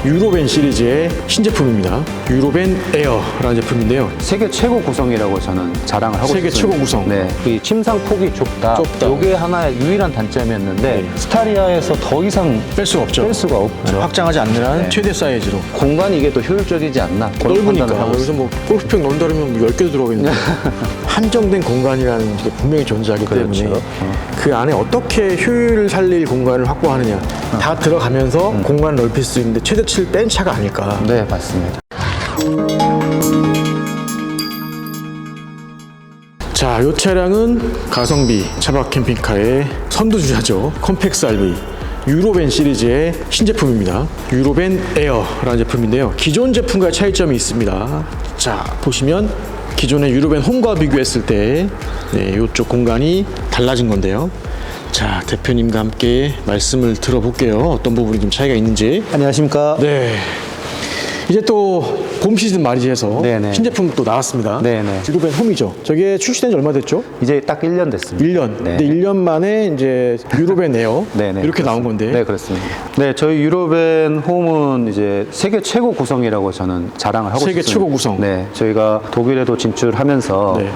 유로벤 시리즈의 신제품입니다. 유로벤 에어라는 제품인데요. 세계 최고 구성이라고 저는 자랑을 하고 세계 싶습니다. 최고 구성. 네, 이 침상 폭이 좁다. 이게 하나의 유일한 단점이었는데 네. 스타리아에서 더 이상 뺄 수가 없죠. 뺄 수가 없죠. 확장하지 않는 한 네. 최대 사이즈로. 공간이 이게 더 효율적이지 않나. 그런 넓으니까 판단을 하고 여기서 뭐 골프병 넣는다면 10개도 들어가겠는데 한정된 공간이라는 게 분명히 존재하기 그렇죠. 때문에 그 안에 어떻게 효율을 살릴 공간을 확보하느냐 다 들어가면서 공간을 넓힐 수 있는데 최대치를 뺀 차가 아닐까. 네, 맞습니다. 자, 이 차량은 가성비 차박 캠핑카의 선두주자죠. 컴팩스 RV 유로벤 시리즈의 신제품입니다. 유로벤 에어라는 제품인데요. 기존 제품과의 차이점이 있습니다. 자, 보시면 기존의 유로벤 홈과 비교했을 때 이쪽 공간이 달라진 건데요. 자, 대표님과 함께 말씀을 들어볼게요. 어떤 부분이 좀 차이가 있는지. 안녕하십니까. 네. 이제 또 봄 시즌 맞이해서 네네. 신제품 또 나왔습니다. 네네. 유로벤 홈이죠. 저게 출시된 지 얼마 됐죠? 이제 딱 1년 됐습니다. 1년. 네. 근데 1년 만에 이제 유로벤 에어 네네, 이렇게 나온 그렇습니다. 건데. 네, 그렇습니다. 네, 저희 유로벤 홈은 이제 세계 최고 구성이라고 저는 자랑을 하고 세계 싶습니다. 최고 구성. 네, 저희가 독일에도 진출하면서 네.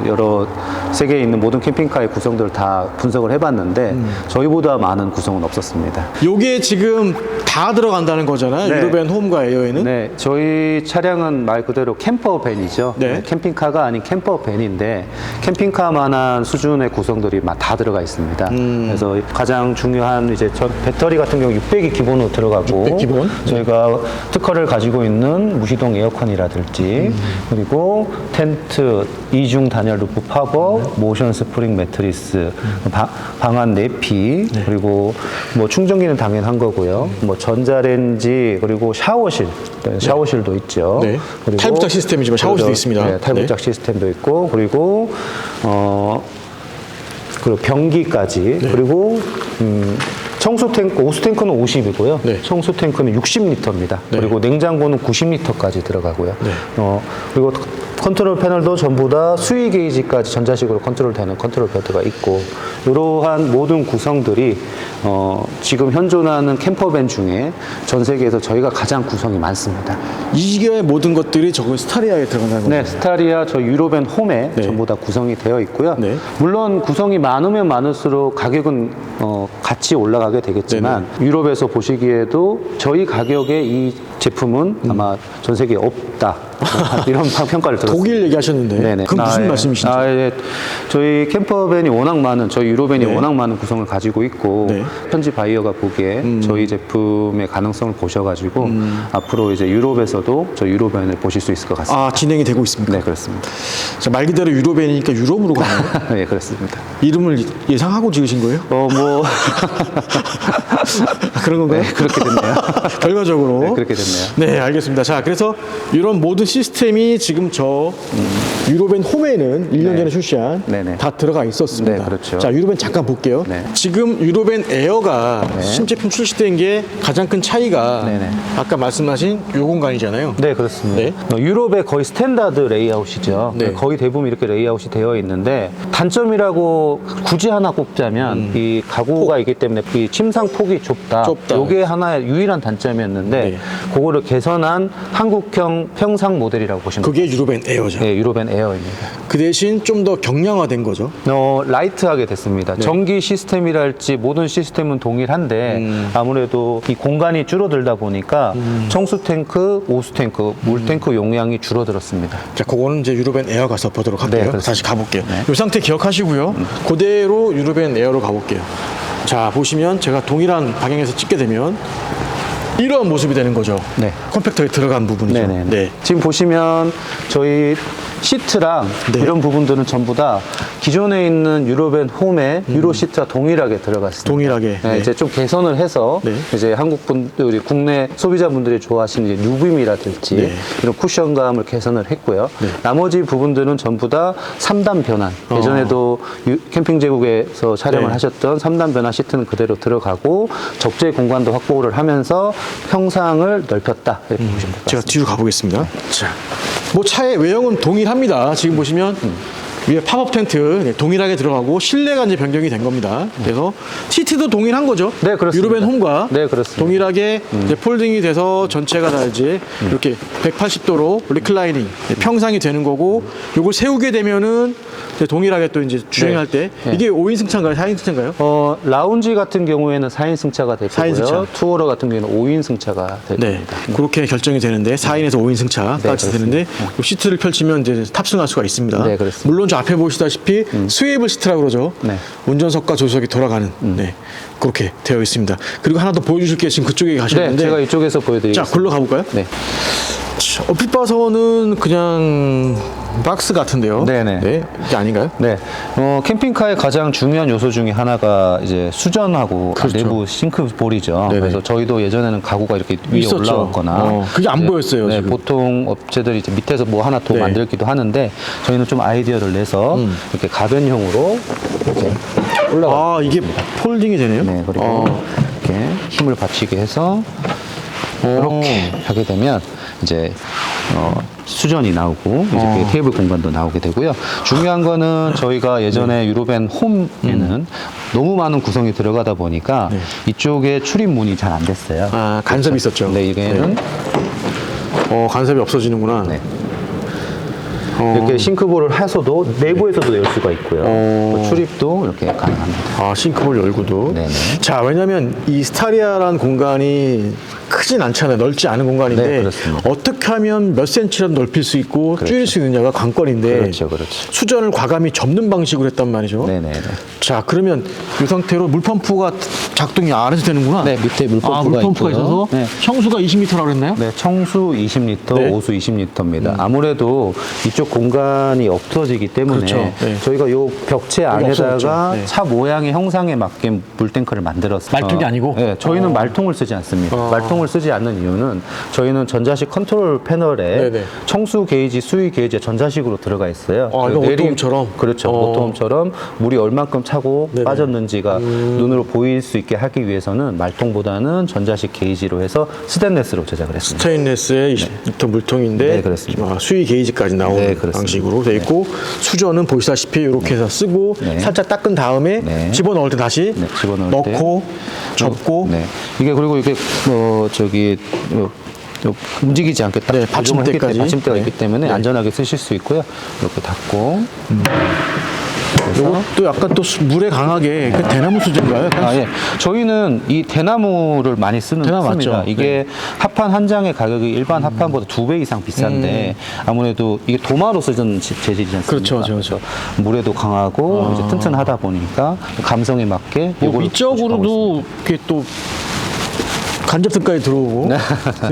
여러 세계에 있는 모든 캠핑카의 구성들을 다 분석을 해봤는데 저희보다 많은 구성은 없었습니다. 요게 지금 다 들어간다는 거잖아요. 네. 유로벤 홈과 에어에는. 네, 저희 차량은 말 그대로 캠퍼밴이죠. 네. 캠핑카가 아닌 캠퍼밴인데 캠핑카만한 수준의 구성들이 다 들어가 있습니다. 그래서 가장 중요한 이제 배터리 같은 경우 600이 기본으로 들어가고 600 기본? 저희가 특허를 가지고 있는 무시동 에어컨이라든지 그리고 텐트, 이중 단열 루프 팝업, 모션 스프링 매트리스, 방안 내피 그리고 뭐 충전기는 당연한 거고요. 뭐 전자레인지 그리고 샤워실도 있죠. 네. 그리고 탈부착 시스템이지만 샤워실도 있습니다. 네, 탈부착 시스템도 있고 그리고 그리고 변기까지 그리고 청수 탱크, 오수 탱크는 50이고요. 네. 청수 탱크는 60리터입니다. 네. 그리고 냉장고는 90리터까지 들어가고요. 네. 그리고 컨트롤 패널도 전부 다 수위 게이지까지 전자식으로 컨트롤되는 컨트롤 패드가 있고 이러한 모든 구성들이 지금 현존하는 캠퍼밴 중에 전 세계에서 저희가 가장 구성이 많습니다. 이게 모든 것들이 저거 스타리아에 들어간다는 거죠. 네, 스타리아 저 유로벤 홈에 네. 전부 다 구성이 되어 있고요. 네. 물론 구성이 많으면 많을수록 가격은 같이 올라가게 되겠지만 유럽에서 보시기에도 저희 가격에 이 제품은 아마 전 세계에 없다. 이런 평가를 들었습니다. 독일 얘기하셨는데. 네네. 그건 무슨 말씀이신지. 예. 저희 캠퍼밴이 워낙 많은, 저희 유로벤이 네. 워낙 많은 구성을 가지고 있고 네. 현지 바이어가 보기에 저희 제품의 가능성을 보셔가지고 앞으로 이제 유럽에서도 저희 유로벤을 보실 수 있을 것 같습니다. 아, 진행이 되고 있습니까? 네, 그렇습니다. 자, 말 그대로 유로벤이니까 유럽으로 가나요? 네, 그렇습니다. 이름을 예상하고 지으신 거예요? 그런 건가요? 네, 그렇게 됐네요. 결과적으로. 네, 그렇게 됐네요. 네, 알겠습니다. 자, 그래서 이런 모든 시스템이 지금 저 유로벤 홈에는 1년 네. 전에 출시한 네네. 다 들어가 있었습니다. 네, 그렇죠. 자, 유로벤 잠깐 볼게요. 네. 지금 유로벤 에어가 신제품 출시된 게 가장 큰 차이가 네네. 아까 말씀하신 요 공간이잖아요. 네, 그렇습니다. 네. 유럽의 거의 스탠다드 레이아웃이죠. 네. 거의 대부분 이렇게 레이아웃이 되어 있는데 단점이라고 굳이 하나 꼽자면 이 가구가 있기 때문에 이 침상 폭이 좁다. 좁다. 이게 하나의 유일한 단점이었는데 네. 그거를 개선한 한국형 평상 모델이라고 보시면 그게 유로벤 에어죠. 네, 유로벤 에어입니다. 그 대신 좀 더 경량화된 거죠. 라이트하게 됐습니다. 전기 시스템이랄지 모든 시스템은 동일한데 아무래도 이 공간이 줄어들다 보니까 청수 탱크, 오수 탱크, 물 탱크 용량이 줄어들었습니다. 자, 그거는 이제 유로벤 에어 가서 보도록 할게요. 그렇습니다. 다시 가볼게요. 네. 이 상태 기억하시고요. 그대로 유로벤 에어로 가볼게요. 자, 보시면 제가 동일한 방향에서 찍게 되면 이런 모습이 되는 거죠. 네. 컴팩터에 들어간 부분이죠. 네네. 네. 지금 보시면 저희 시트랑 네. 이런 부분들은 전부 다 기존에 있는 유로벤 홈에 유로 시트와 동일하게 들어갔습니다. 동일하게. 네, 네. 이제 좀 개선을 해서 네. 이제 한국 분들이 국내 소비자분들이 좋아하시는 이제 누빔이라든지 네. 이런 쿠션감을 개선을 했고요. 네. 나머지 부분들은 전부 다 3단 변환. 예전에도 캠핑 제국에서 촬영을 네. 하셨던 3단 변환 시트는 그대로 들어가고 적재 공간도 확보를 하면서 평상을 넓혔다. 이렇게 보시면 될 것 제가 같습니다. 뒤로 가보겠습니다. 자, 뭐 차의 외형은 동일합니다. 지금 보시면 위에 팝업 텐트 네, 동일하게 들어가고 실내가 이제 변경이 된 겁니다. 그래서 시트도 동일한 거죠. 네, 그렇습니다. 유로벤 홈과 네, 그렇습니다. 동일하게 이제 폴딩이 돼서 전체가 다 이제 이렇게 180도로 리클라이닝 네, 평상이 되는 거고 요걸 세우게 되면은 이제 동일하게 또 이제 주행할 때 이게 5인 승차인가요? 4인 승차인가요? 라운지 같은 경우에는 4인 승차가 되고요. 4인 승차. 투어러 같은 경우에는 5인 승차가 될 네, 겁니다. 그렇게 결정이 되는데 4인에서 5인 승차까지 그렇습니다. 되는데 요 시트를 펼치면 이제 탑승할 수가 있습니다. 네, 그렇습니다. 물론 저 앞에 보시다시피 스웨이블 시트라고 그러죠. 네. 운전석과 조수석이 돌아가는 네, 그렇게 되어 있습니다. 그리고 하나 더 보여주실 게 지금 그쪽에 네, 가셨는데 제가 이쪽에서 자, 보여드리겠습니다. 글로 가볼까요? 네. 자, 얼핏 봐서는 그냥 박스 같은데요. 네네. 네, 이게 아닌가요? 네, 캠핑카의 가장 중요한 요소 중에 하나가 이제 수전하고 그렇죠. 내부 싱크볼이죠. 네네. 그래서 저희도 예전에는 가구가 이렇게 위에 있었죠. 올라갔거나 그게 안 이제, 보였어요, 네, 지금. 보통 업체들이 이제 밑에서 뭐 하나 더 네. 만들기도 하는데 저희는 좀 아이디어를 내서 이렇게 가변형으로 이렇게 올라가. 아, 이게 폴딩이 되네요. 네, 그리고 이렇게 힘을 받치게 해서 이렇게 하게 되면 이제 수전이 나오고 이제 그 테이블 공간도 나오게 되고요. 중요한 거는 저희가 예전에 유로벤 홈에는 너무 많은 구성이 들어가다 보니까 이쪽에 출입문이 잘 안 됐어요. 아, 간섭이 있었죠. 네, 이게는 간섭이 없어지는구나. 네. 이렇게 싱크볼을 해서도 내부에서도 열 수가 있고요. 출입도 이렇게 가능합니다. 아, 싱크볼 열고도. 네네. 자, 왜냐면 이 스타리아라는 공간이 크진 않잖아요. 넓지 않은 공간인데 네, 그렇습니다. 어떻게 하면 몇 센치라도 넓힐 수 있고 줄일 수 있느냐가 관건인데 그렇죠, 그렇죠. 수전을 과감히 접는 방식으로 했단 말이죠. 네네네. 자, 그러면 이 상태로 물펌프가 작동이 안 해도 되는구나. 네, 밑에 물펌프가 물펌프가 있고요. 있어서 네. 청수가 20m라고 그랬나요? 네, 청수 20리터, 네. 오수 20리터입니다. 아무래도 이쪽 공간이 없어지기 때문에 그렇죠. 네. 저희가 요 벽체 안에다가 없어졌죠. 네. 차 모양의 형상에 맞게 물탱크를 만들었어요. 말통이 아니고? 네, 저희는 말통을 쓰지 않습니다. 말통을 쓰지 않는 이유는 저희는 전자식 컨트롤 패널에 네네. 청수 게이지, 수위 게이지가 전자식으로 들어가 있어요. 아, 이거 오토홈처럼? 그렇죠. 오토홈처럼 물이 얼만큼 차고 네네. 빠졌는지가 눈으로 보일 수 있게 하기 위해서는 말통보다는 전자식 게이지로 해서 스테인레스로 제작을 했습니다. 스테인레스의 20리터 물통인데 네, 그렇습니다. 수위 게이지까지 나오는 네, 그렇습니다. 방식으로 되어 있고 수전은 보시다시피 이렇게 해서 쓰고 네. 살짝 닦은 다음에 네. 집어넣을 때 다시 네, 집어넣을 넣고 접고 네. 이게 그리고 이게 움직이지 않게 딱 네, 고정을 했기 받침대까지. 때문에 받침대가 네. 있기 때문에 네. 안전하게 쓰실 수 있고요. 이렇게 닫고 이것도 약간 또 물에 강하게 그 대나무 수제인가요? 약간 아, 예. 저희는 이 대나무를 많이 대나무 씁니다. 맞죠? 이게 합판 한 장의 가격이 일반 합판보다 2배 이상 비싼데 아무래도 이게 도마로 쓰던 재질이지 않습니까? 그렇죠, 그렇죠. 그래서 물에도 강하고 이제 튼튼하다 보니까 감성에 맞게 뭐 요거를 위쪽으로도 이렇게 또 간접등까지 들어오고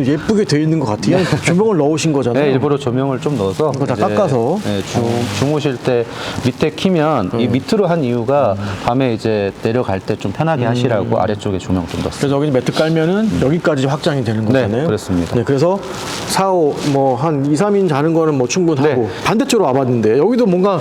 예쁘게 되어 있는 것 같아요. 조명을 넣으신 거잖아요. 네, 일부러 조명을 좀 넣어서 이거 다 이제, 깎아서? 네, 주무실 때 밑에 키면 이 밑으로 한 이유가 밤에 이제 내려갈 때 좀 편하게 하시라고 아래쪽에 조명 좀 넣었어요. 그래서 여기 매트 깔면은 여기까지 확장이 되는 거잖아요. 그렇습니다. 네, 그래서 4, 5, 뭐 한 2, 3인 자는 거는 뭐 충분하고 네. 반대쪽으로 와봤는데 여기도 뭔가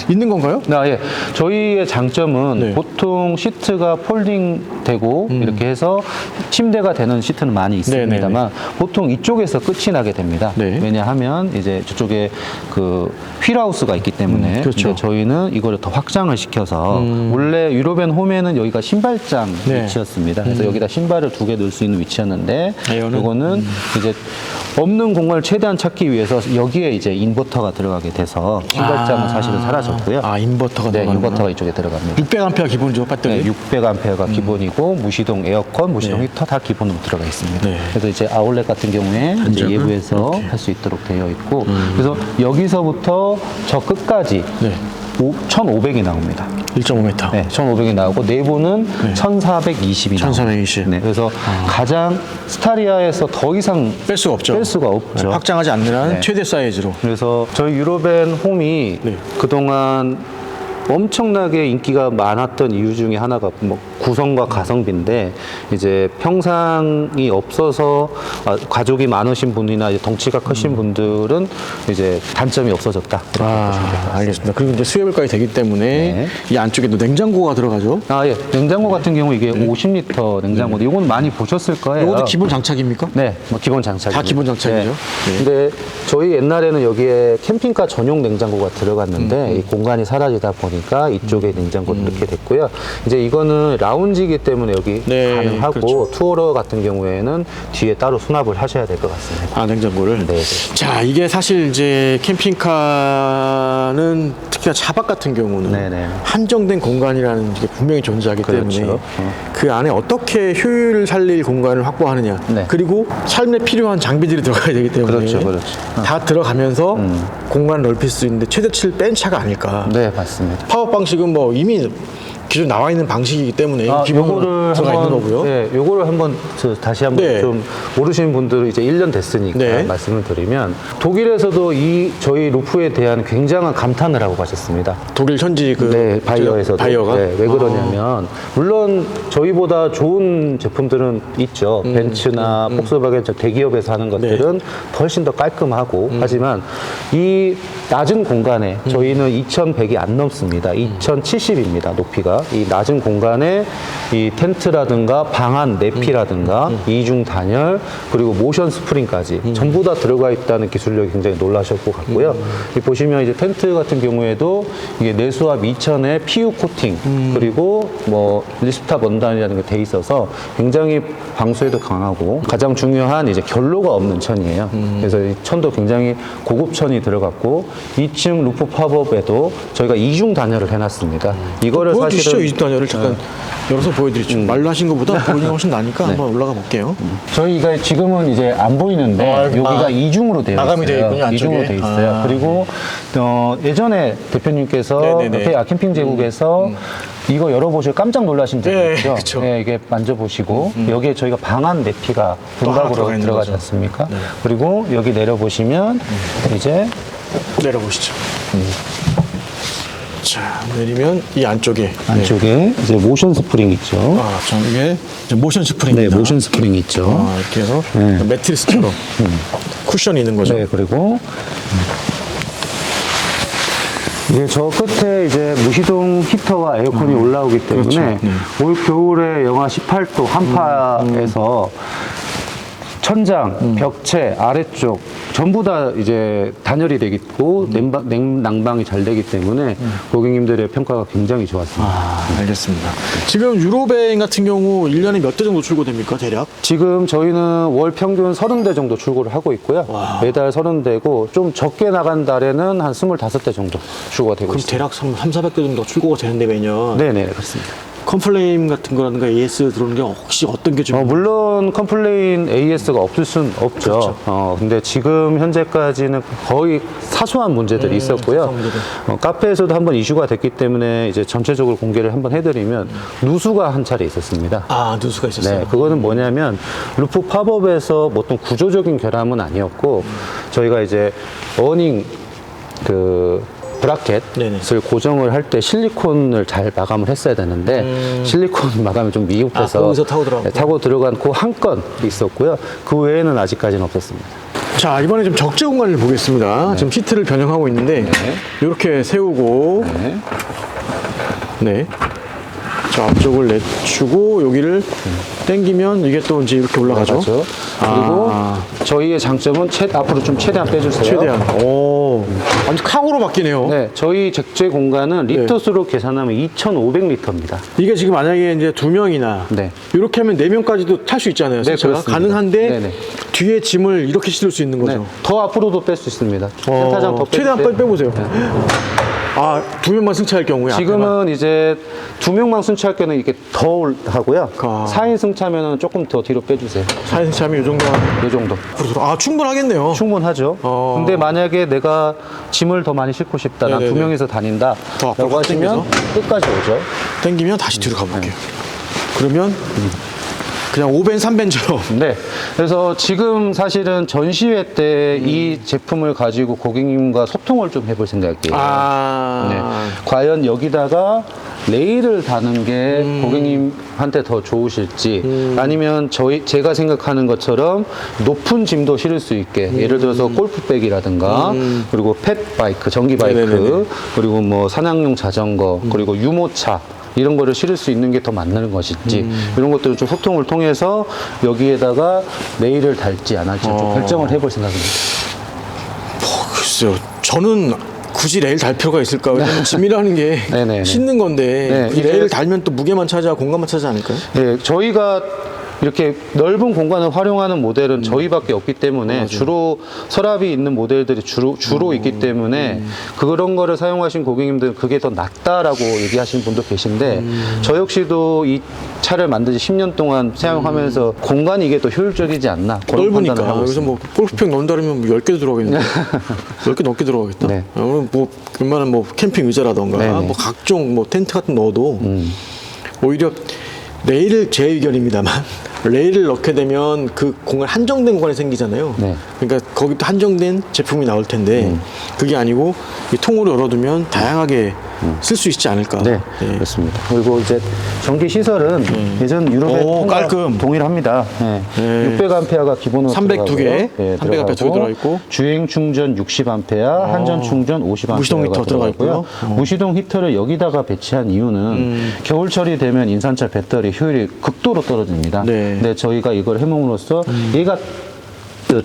있는 건가요? 아, 예. 저희의 장점은 네. 보통 시트가 폴딩 되고 이렇게 해서 침대가 되는 시트는 많이 있습니다만 보통 이쪽에서 끝이 나게 됩니다. 네. 왜냐하면 이제 저쪽에 그 휠하우스가 있기 때문에 그렇죠. 이제 저희는 이거를 더 확장을 시켜서 원래 유로벤 홈에는 여기가 신발장 네. 위치였습니다. 그래서 여기다 신발을 2개 넣을 수 있는 위치였는데 이거는? 이거는 이제 없는 공간을 최대한 찾기 위해서 여기에 이제 인버터가 들어가게 돼서 신발장은 사실은 사라졌고요. 아, 인버터가 네, 들어가는구나. 인버터가 이쪽에 들어갑니다. 600A 기본이죠, 배터리. 네, 600A가 기본이고 무시동 에어컨, 무시동 네. 히터 다 기본으로 들어가 있습니다. 네. 그래서 이제 아울렛 같은 경우에 이제 한정은 예부해서 할 수 있도록 되어 있고 그래서 여기서부터 저 끝까지 네. 1,500이 나옵니다. 1.5m. 네, 1,500이 나오고 내부는 1,420이 나옵니다. 1420. 네, 그래서 가장 스타리아에서 더 이상 뺄 수가 없죠. 뺄 수가 없죠. 네, 확장하지 않는 한 네. 최대 사이즈로. 그래서 저희 유로벤 홈이 네. 그동안 엄청나게 인기가 많았던 이유 중에 하나가 뭐 구성과 가성비인데 이제 평상이 없어서 가족이 많으신 분이나 이제 덩치가 크신 분들은 이제 단점이 없어졌다. 알겠습니다. 그리고 이제 수협을까지 되기 때문에 네. 이 안쪽에도 냉장고가 들어가죠. 예. 냉장고 같은 경우 이게 50리터 냉장고인데 이건 많이 보셨을 거예요. 이것도 기본 장착입니까? 네, 뭐 기본 장착. 다 기본 장착이죠. 네. 근데 저희 옛날에는 여기에 캠핑카 전용 냉장고가 들어갔는데 이 공간이 사라지다 보니까 이쪽에 냉장고를 넣게 됐고요. 이제 이거는 라운지이기 때문에 여기 네, 가능하고 그렇죠. 투어러 같은 경우에는 뒤에 따로 수납을 하셔야 될 것 같습니다. 냉장고를. 네. 자, 이게 사실 이제 캠핑카는 특히나 차박 같은 경우는 네네. 한정된 공간이라는 게 분명히 존재하기 그렇죠. 때문에 그 안에 어떻게 효율을 살릴 공간을 확보하느냐. 네. 그리고 삶에 필요한 장비들이 들어가야 되기 때문에 그렇죠. 다 들어가면서 공간을 넓힐 수 있는데 최대치를 뺀 차가 아닐까. 네, 맞습니다. 파업 방식은 뭐 이미 기존 나와 있는 방식이기 때문에 요거를 들어가 있는 한번, 거고요. 네, 요거를 한번 다시 한번 네. 좀 모르시는 분들은 이제 1년 됐으니까 네. 말씀을 드리면 독일에서도 이 저희 루프에 대한 굉장한 감탄을 하고 가셨습니다. 독일 현지 네, 바이어에서도. 바이어가 네, 왜 그러냐면 물론 저희보다 좋은 제품들은 있죠. 벤츠나 폭스바겐 대기업에서 하는 것들은 훨씬 더 깔끔하고 하지만 이 낮은 공간에 저희는 2100이 안 넘습니다. 2070입니다. 높이가. 이 낮은 공간에 이 텐트라든가 방안 내피라든가 이중 단열 그리고 모션 스프링까지 전부 다 들어가 있다는 기술력이 굉장히 놀라실 것 같고요. 이 보시면 이제 텐트 같은 경우에도 이게 내수압 2000에 PU 코팅 그리고 뭐 리스탑 원단이라는 게 돼 있어서 굉장히 방수에도 강하고 가장 중요한 이제 결로가 없는 천이에요. 그래서 이 천도 굉장히 고급 천이 들어갔고 2층 루프 팝업에도 저희가 이중 단열을 해놨습니다. 이거를 보여주시죠. 사실은 이중 단열을 잠깐 열어서 보여드리죠. 말로 하신 것보다 보이는 게 훨씬 나니까 한번 올라가 볼게요. 저희가 지금은 이제 안 보이는데 여기가 이중으로 되어 마감이 있어요. 되어 있군요, 안쪽에. 이중으로 되어 있어요. 그리고 예전에 대표님께서 네네네. 옆에 캠핑 제국에서 이거 열어보시고 깜짝 놀라신 적이 네, 있죠. 그쵸. 네, 이게 만져보시고 여기에 저희가 방안 내피가 또 하나 분박으로 들어가 있는 들어가지 거죠. 않습니까? 그리고 여기 내려보시면 이제 내려보시죠. 자, 내리면 이 안쪽에 안쪽에 이제 모션 스프링 있죠. 자, 이게 이제 모션 스프링입니다. 네, 모션 스프링 있죠. 이렇게 해서 네. 매트리스처럼 쿠션이 있는 거죠. 네, 그리고 예, 저 끝에 이제 무시동 히터와 에어컨이 올라오기 때문에 올 겨울에 영하 18도 한파에서 천장, 벽체, 아래쪽 전부 다 이제 단열이 되겠고 냉방이 잘 되기 때문에 고객님들의 평가가 굉장히 좋았습니다. 알겠습니다. 지금 유로뱅 같은 경우 1년에 몇 대 정도 출고됩니까, 대략? 지금 저희는 월 평균 30대 정도 출고를 하고 있고요. 매달 30대고 좀 적게 나간 달에는 한 25대 정도 출고가 되고 그럼 있습니다. 대략 300대 정도 출고가 되는데 매년 네네, 그렇습니다. 컴플레인 같은 거라든가 AS 들어오는 게 혹시 어떤 게 좀 물론 컴플레인 AS가 없을 순 없죠. 근데 지금 현재까지는 거의 사소한 문제들이 있었고요. 사소한 문제들. 카페에서도 한번 이슈가 됐기 때문에 이제 전체적으로 공개를 한번 해드리면 누수가 한 차례 있었습니다. 누수가 있었어요. 네, 그거는 뭐냐면 루프 팝업에서 어떤 구조적인 결함은 아니었고 저희가 이제 어닝 브라켓을 네네. 고정을 할 때 실리콘을 잘 마감을 했어야 되는데 실리콘 마감이 좀 미흡해서 거기서 타고 들어갔고. 타고 들어간 그 한 건 있었고요. 그 외에는 아직까지는 없었습니다. 자, 이번에 좀 적재 공간을 보겠습니다. 지금 시트를 변형하고 있는데 이렇게 세우고 자, 앞쪽을 내추고 여기를 당기면 이게 또 이제 이렇게 올라가죠. 그리고 저희의 장점은 앞으로 좀 최대한 빼주세요. 최대한. 완전 칸으로 바뀌네요. 네, 저희 적재 공간은 리터수로 계산하면 2,500리터입니다. 이게 지금 만약에 이제 2명이나 네. 이렇게 하면 4명까지도 탈 수 있잖아요. 네, 세차가. 그렇습니다. 가능한데 네네. 뒤에 짐을 이렇게 실을 수 있는 거죠. 네, 더 앞으로도 뺄 수 있습니다. 텐타장 더 최대한 빼주세요. 빼보세요. 2명만 승차할 경우에 지금은 앞에만. 이제 2명만 승차할 때는 이렇게 더 하고요. 4인 승차면 조금 더 뒤로 빼주세요. 4인 승차하면 이 정도. 이 정도. 충분하겠네요. 충분하죠. 근데 만약에 내가 짐을 더 많이 싣고 싶다. 난 네네네. 2명이서 다닌다. 더 앞으로 라고 하시면 당겨서. 끝까지 오죠. 당기면 다시 뒤로 가볼게요. 그러면 그냥 5벤, 3벤처럼. 네. 그래서 지금 사실은 전시회 때 이 제품을 가지고 고객님과 소통을 좀 해볼 생각이에요. 네. 과연 여기다가 레일을 다는 게 고객님한테 더 좋으실지 아니면 제가 생각하는 것처럼 높은 짐도 실을 수 있게 예를 들어서 골프백이라든가 그리고 펫바이크, 전기바이크 네네네네. 그리고 뭐 사냥용 자전거 그리고 유모차 이런 거를 실을 수 있는 게 더 맞는 것인지 이런 것들을 좀 소통을 통해서 여기에다가 레일을 달지 안 할지 좀 결정을 해볼 생각입니다. 글쎄요. 저는 굳이 레일 달 필요가 있을까? 왜냐면 짐이라는 게 네네네. 싣는 건데 네, 굳이 이제- 레일 달면 또 무게만 차지하고 공간만 차지 않을까요? 네, 저희가 이렇게 넓은 공간을 활용하는 모델은 저희밖에 없기 때문에 주로 서랍이 있는 모델들이 주로 있기 때문에 그런 거를 사용하신 고객님들은 그게 더 낫다라고 얘기하시는 분도 계신데 저 역시도 이 차를 만든 지 10년 동안 사용하면서 공간이 이게 더 효율적이지 않나 그런 넓으니까 판단을 하고 여기서 있습니다. 뭐 골프백 넣는다면 10개도 들어가겠는데 10개 넘게 들어가겠다. 네. 뭐 웬만한 뭐 캠핑 의자라던가 네네. 뭐 각종 뭐 텐트 같은 거 넣어도 오히려 레일을 제 의견입니다만 레일을 넣게 되면 그 공간 한정된 공간이 생기잖아요. 네. 그러니까 거기도 한정된 제품이 나올 텐데 그게 아니고 이 통으로 열어두면 다양하게 쓸 수 있지 않을까. 네, 그렇습니다. 그리고 이제 전기 시설은 예전 유럽의 오, 통과 깔끔. 동일합니다. 네. 네. 600A가 기본으로 300 두 개, 네, 300A 두 개 들어가 있고. 주행 충전 60A, 한전 충전 50A 무시동 히터 들어가 있고요. 무시동 히터를 여기다가 배치한 이유는 겨울철이 되면 인산철 배터리 효율이 극도로 떨어집니다. 네. 근데 저희가 이걸 해먹으로써 얘가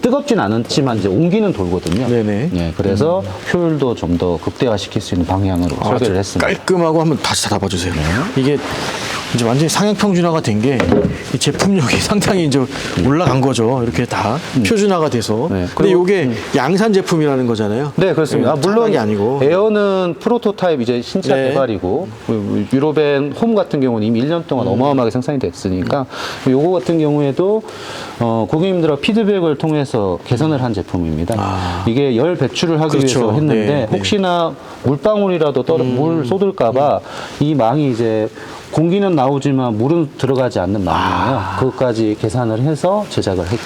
뜨겁진 않지만 이제 온기는 돌거든요. 네네. 네, 그래서 효율도 좀 더 극대화시킬 수 있는 방향으로 설계를 했습니다. 깔끔하고 한번 다시 닫아봐주세요. 이게 이제 완전히 상향 평준화가 된 게 이 제품력이 상당히 이제 올라간 거죠. 이렇게 다 표준화가 돼서. 네. 근데 그리고- 이게 양산 제품이라는 거잖아요. 네, 그렇습니다. 네, 물론 차박이 아니고. 에어는 프로토타입 이제 신차 네. 개발이고 유로벤 홈 같은 경우는 이미 1년 동안 어마어마하게 생산이 됐으니까 요거 같은 경우에도 고객님들과 피드백을 통해서 개선을 한 제품입니다. 이게 열 배출을 하기 그렇죠. 위해서 했는데 네, 네. 혹시나 물방울이라도 물 쏟을까봐 이 망이 이제 공기는 나오지만 물은 들어가지 않는 망이에요. 그것까지 계산을 해서 제작을 했기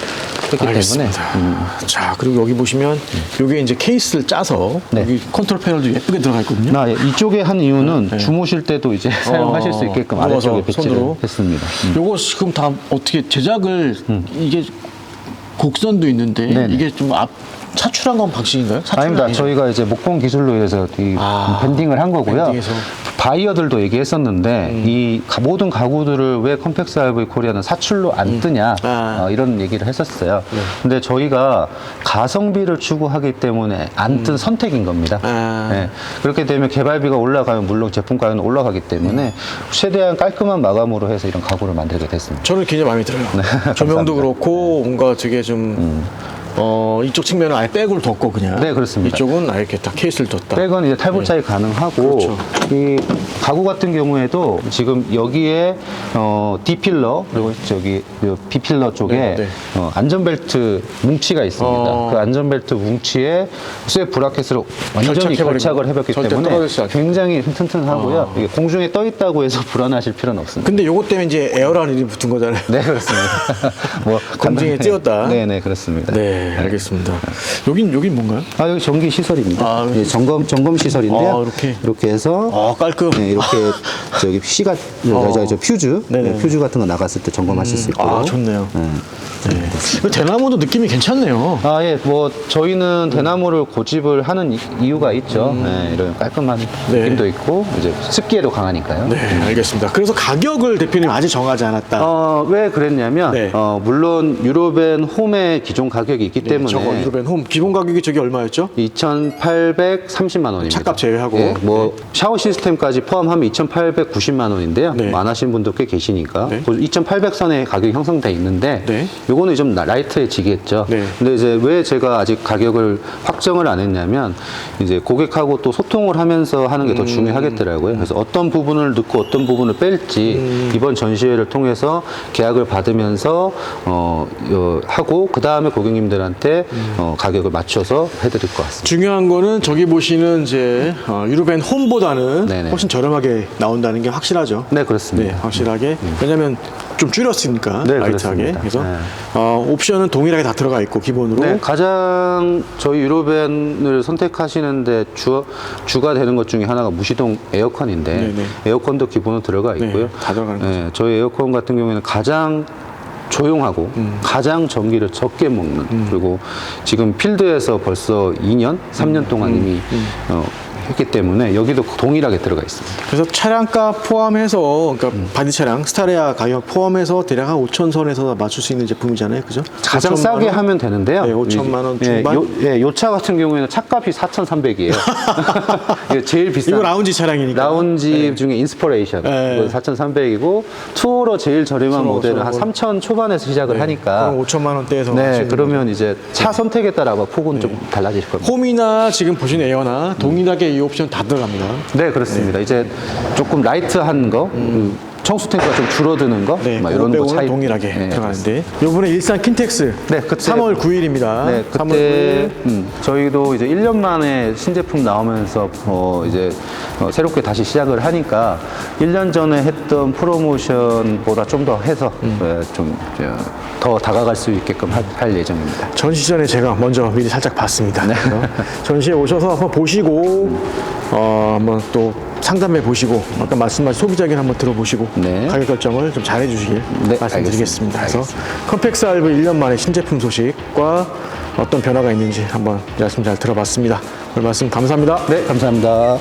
알겠습니다. 때문에 자, 그리고 여기 보시면 이게 이제 케이스를 짜서 네. 여기 컨트롤 패널도 예쁘게 들어가 있거든요. 이쪽에 한 이유는 주무실 때도 이제 사용하실 수 있게끔 누워서 아래쪽에 배치를 손으로. 했습니다. 요거 지금 다 어떻게 제작을 이게 곡선도 있는데 네네. 이게 좀 차출한 건 방식인가요? 차출은 아닙니다. 아니죠? 저희가 이제 목공 기술로 인해서 이 밴딩을 한 거고요. 밴딩해서. 바이어들도 얘기했었는데 이 모든 가구들을 왜 컴팩스 RV 코리아는 사출로 안 뜨냐 이런 얘기를 했었어요. 근데 저희가 가성비를 추구하기 때문에 안 뜬 선택인 겁니다. 네. 그렇게 되면 개발비가 올라가면 물론 제품 가격은 올라가기 때문에 최대한 깔끔한 마감으로 해서 이런 가구를 만들게 됐습니다. 저는 굉장히 마음에 들어요. 조명도 그렇고 뭔가 되게 좀 이쪽 측면은 아예 백으로 뒀고 그냥 네, 그렇습니다. 이쪽은 아예 이렇게 딱 케이스를 뒀다. 백은 이제 탈부착이 가능하고 그렇죠. 이 가구 같은 경우에도 지금 여기에 D필러 그리고 저기 B필러 쪽에 네, 네. 안전벨트 뭉치가 있습니다. 그 안전벨트 뭉치에 쇠 브라켓으로 완전히 결착해버리고 결착을 해봤기 절대 때문에 떨어지지 않게. 굉장히 튼튼하고요. 이게 공중에 떠 있다고 해서 불안하실 필요는 없습니다. 근데 요것 때문에 이제 에어라는 이름이 붙은 거잖아요. 네, 그렇습니다. 뭐 공중에 간단하게- 띄웠다. 네, 그렇습니다. 네, 알겠습니다. 여긴 뭔가요? 여기 전기 시설입니다. 예, 점검 시설인데요. 이렇게. 해서 깔끔. 네, 이렇게 저기 C가 저 퓨즈 네네. 퓨즈 같은 거 나갔을 때 점검하실 수 있고. 좋네요. 네. 대나무도 느낌이 괜찮네요. 예, 뭐 저희는 대나무를 고집을 하는 이유가 있죠. 네, 이런 깔끔한 느낌도 있고 이제 습기에도 강하니까요. 네, 알겠습니다. 그래서 가격을 대표님 아직 정하지 않았다. 왜 그랬냐면 네. 물론 유로벤 홈의 기존 가격이 있기 때문에 저거 유로벤 홈 기본 가격이 저기 얼마였죠? 2,830만 원입니다. 차값 제외하고. 예, 뭐 샤워 시스템까지 포함하면 2,890만 원인데요. 네. 안 하신 분도 꽤 계시니까 네. 2,800선에 가격이 형성돼 있는데 네. 요거는 좀 라이트해지겠죠. 네. 근데 이제 왜 제가 아직 가격을 확정을 안 했냐면 이제 고객하고 또 소통을 하면서 하는 게 더 중요하겠더라고요. 그래서 어떤 부분을 넣고 어떤 부분을 뺄지 이번 전시회를 통해서 계약을 받으면서 하고 그 다음에 고객님들한테 분들한테 가격을 맞춰서 해드릴 것 같습니다. 중요한 거는 저기 보시는 이제 유로벤 홈보다는 네네. 훨씬 저렴하게 나온다는 게 확실하죠. 네, 그렇습니다. 네, 확실하게. 왜냐면 좀 줄였으니까 네, 라이트하게. 그렇습니다. 그래서 네. 옵션은 동일하게 다 들어가 있고 기본으로. 네, 가장 저희 유로벤을 선택하시는데 주가 되는 것 중에 하나가 무시동 에어컨인데 네네. 에어컨도 기본으로 들어가 네, 있고요. 다 들어가는 거죠. 네, 저희 에어컨 같은 경우에는 가장 조용하고 가장 전기를 적게 먹는 그리고 지금 필드에서 벌써 2년, 3년 동안 이미 했기 때문에 여기도 동일하게 들어가 있습니다. 그래서 차량가 포함해서 그러니까 바디 차량 스타레아 가격 포함해서 대략 한 5천 선에서 맞출 수 있는 제품이잖아요, 그죠? 가장 5천만 싸게 원? 하면 되는데요. 네, 5천만 원 중반. 요 차 같은 경우에는 차값이 4,300이에요. 이게 제일 비싼. 이거 라운지 차량이니까. 라운지 중에 인스퍼레이션. 네. 4,300이고 투어로 제일 저렴한 투어로, 모델은 한 투어로. 3,000 초반에서 시작을 하니까. 그럼 5천만 원대에서 네, 그러면 이제 차 선택에 따라 폭은 좀 달라질 겁니다. 홈이나 지금 보신 에어나 동일하게 이 옵션 다 들어갑니다. 네, 그렇습니다. 이제 조금 라이트한 거, 청수 탱크가 좀 줄어드는 거, 네, 막 이런 이런 거 거 차이 동일하게 네, 들어가는데 이번에 일산 킨텍스 네, 그때 3월 9일입니다. 네, 3월 그때 9일. 저희도 이제 1년 만에 신제품 나오면서 이제 새롭게 다시 시작을 하니까 1년 전에 했던 프로모션보다 좀 더 해서 좀 더 다가갈 수 있게끔 할 예정입니다. 전시 전에 제가 먼저 미리 살짝 봤습니다. 네. 그래서 전시에 오셔서 한번 보시고 한번 또 상담해 보시고 아까 말씀하신 소비자견 한번 들어보시고 네. 가격 결정을 좀 잘해 주시길 네, 말씀드리겠습니다. 알겠습니다. 그래서 컴팩스 알브 1년 만에 신제품 소식과 어떤 변화가 있는지 한번 말씀 잘 들어봤습니다. 오늘 말씀 감사합니다. 네, 감사합니다.